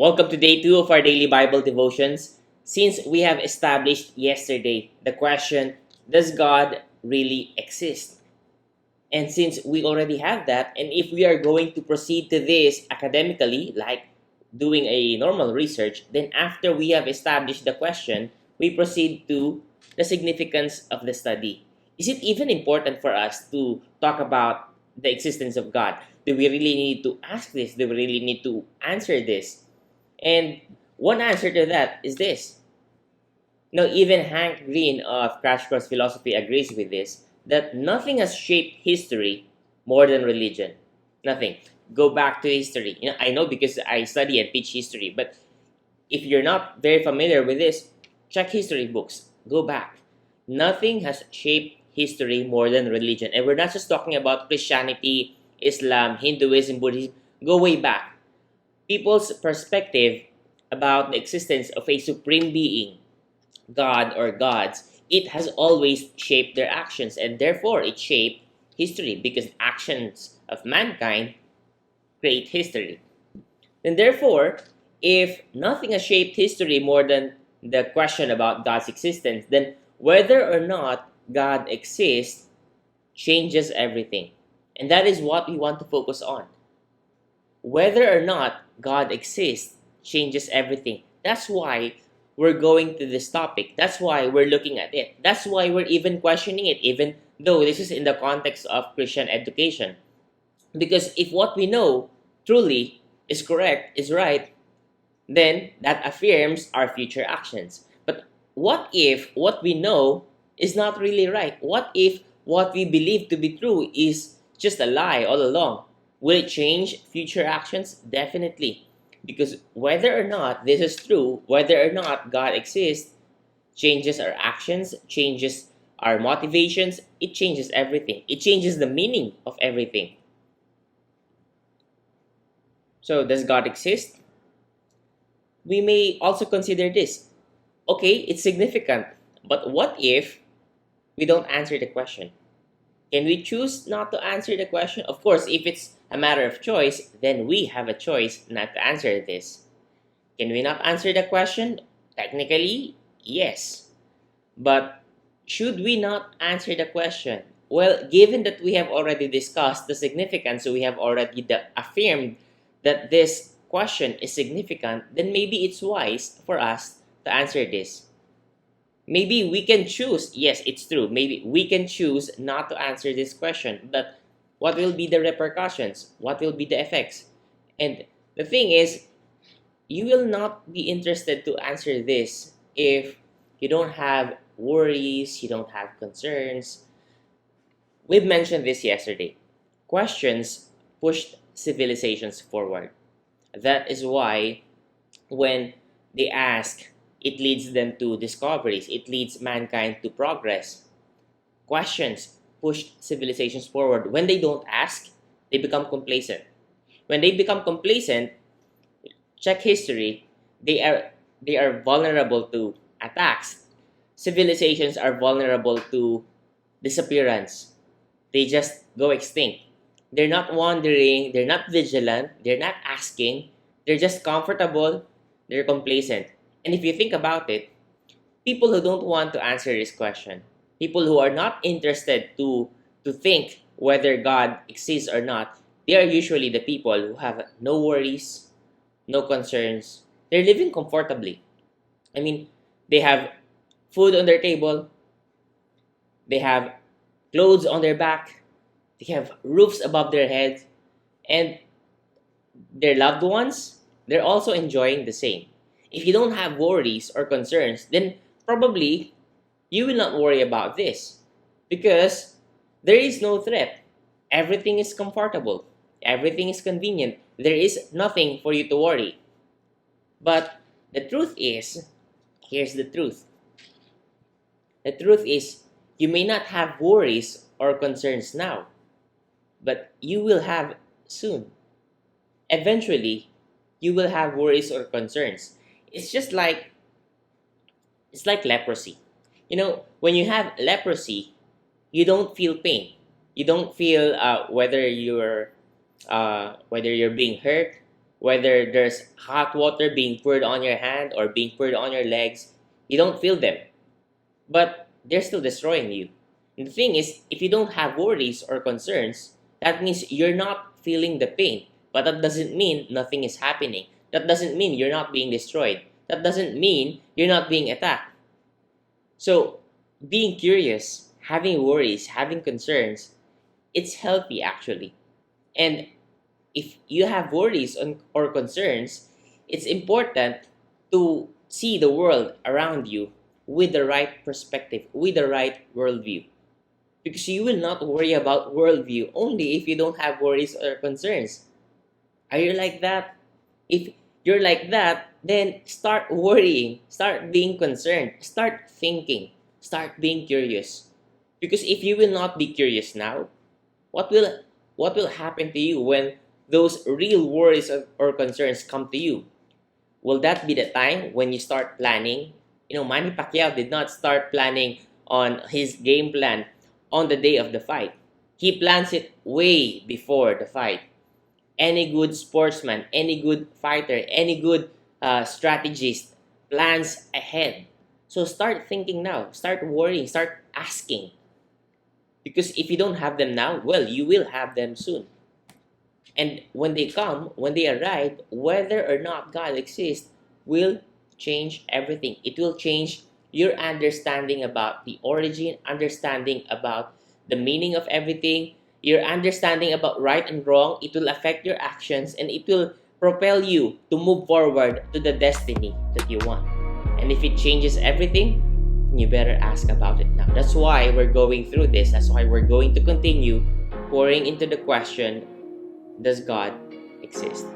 Welcome to day 2 of our daily Bible devotions. Since we have established yesterday the question, does God really exist? And since we already have that, and if we are going to proceed to this academically, like doing a normal research, then after we have established the question, we proceed to the significance of the study. Is it even important for us to talk about the existence of God? Do we really need to ask this? Do we really need to answer this? And one answer to that is this. Even Hank Green of Crash Course Philosophy agrees with this, that nothing has shaped history more than religion. Nothing. Go back to history. I know because I study and teach history, but if you're not very familiar with this, check history books. Go back. Nothing has shaped history more than religion. And we're not just talking about Christianity, Islam, Hinduism, Buddhism. Go way back. People's perspective about the existence of a supreme being, God or gods, it has always shaped their actions, and therefore it shaped history because actions of mankind create history. And therefore, if nothing has shaped history more than the question about God's existence, then whether or not God exists changes everything. And that is what we want to focus on. Whether or not God exists changes everything. That's why we're going to this topic. That's why we're looking at it. That's why we're even questioning it, even though this is in the context of Christian education. Because if what we know truly is correct, is right, then that affirms our future actions. But what if what we know is not really right? What if what we believe to be true is just a lie all along? Will it change future actions? Definitely. Because whether or not this is true, whether or not God exists, changes our actions, changes our motivations, it changes everything. It changes the meaning of everything. So, does God exist? We may also consider this. Okay, it's significant, but what if we don't answer the question? Can we choose not to answer the question? Of course, if it's a matter of choice, then we have a choice not to answer this. Can we not answer the question? Technically, yes. But should we not answer the question? Well, given that we have already discussed the significance, so we have already affirmed that this question is significant, then maybe it's wise for us to answer this. Maybe we can choose, yes, it's true, maybe we can choose not to answer this question, but what will be the repercussions? What will be the effects? And the thing is, you will not be interested to answer this if you don't have worries, you don't have concerns. We've mentioned this yesterday. Questions pushed civilizations forward. That is why when they ask, it leads them to discoveries, it leads mankind to progress. Questions push civilizations forward. When they don't ask, they become complacent. When they become complacent, check history, they are vulnerable to attacks. Civilizations are vulnerable to disappearance. They just go extinct. They're not wandering, they're not vigilant, they're not asking, they're just comfortable, they're complacent. And if you think about it, people who don't want to answer this question, people who are not interested to think whether God exists or not, they are usually the people who have no worries, no concerns. They're living comfortably. I mean, they have food on their table, they have clothes on their back, they have roofs above their heads, and their loved ones, they're also enjoying the same. If you don't have worries or concerns, then probably you will not worry about this because there is no threat. Everything is comfortable, everything is convenient. There is nothing for you to worry. But the truth is, here's the truth. The truth is, you may not have worries or concerns now, but you will have soon. Eventually, you will have worries or concerns. It's just like it's like leprosy. When you have leprosy, you don't feel pain. You don't feel whether you're being hurt, Whether there's hot water being poured on your hand or being poured on your legs, you don't feel them, but they're still destroying you. And the thing is, if you don't have worries or concerns, that means you're not feeling the pain. But that doesn't mean nothing is happening. That doesn't mean you're not being destroyed. That doesn't mean you're not being attacked. So, being curious, having worries, having concerns, it's healthy actually. And if you have worries or concerns, it's important to see the world around you with the right perspective, with the right worldview. Because you will not worry about worldview only if you don't have worries or concerns. Are you like that? If you're like that, then start worrying, start being concerned, start thinking, start being curious. Because if you will not be curious now, what will happen to you when those real worries or concerns come to you? Will that be the time when you start planning? Manny Pacquiao did not start planning on his game plan on the day of the fight. He plans it way before the fight. Any good sportsman, any good fighter, any good strategist plans ahead. So start thinking now, start worrying, start asking. Because if you don't have them now, well, you will have them soon. And when they come, when they arrive, whether or not God exists will change everything. It will change your understanding about the origin, understanding about the meaning of everything, your understanding about right and wrong. It will affect your actions and it will propel you to move forward to the destiny that you want. And if it changes everything, you better ask about it now. That's why we're going through this. That's why we're going to continue pouring into the question, does God exist?